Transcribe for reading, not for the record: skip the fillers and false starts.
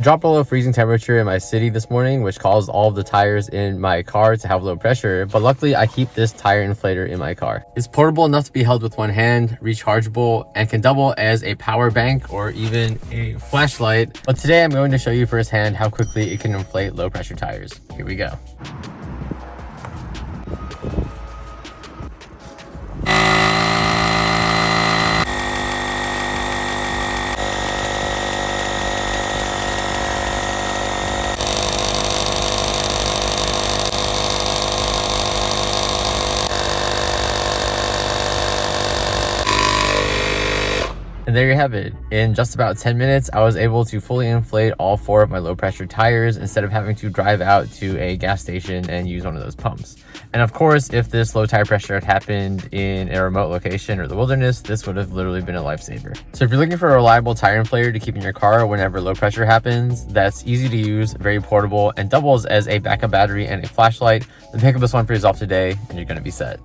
dropped below freezing temperature in my city this morning, which caused all of the tires in my car to have low pressure, but luckily I keep this tire inflator in my car. It's portable enough to be held with one hand, rechargeable, and can double as a power bank or even a flashlight. But today I'm going to show you firsthand how quickly it can inflate low pressure tires. Here we go. And there you have it. In just about 10 minutes, I was able to fully inflate all 4 of my low pressure tires instead of having to drive out to a gas station and use one of those pumps. And of course, if this low tire pressure had happened in a remote location or the wilderness, this would have literally been a lifesaver. So if you're looking for a reliable tire inflator to keep in your car whenever low pressure happens, that's easy to use, very portable, and doubles as a backup battery and a flashlight, then pick up this one for yourself today and you're going to be set.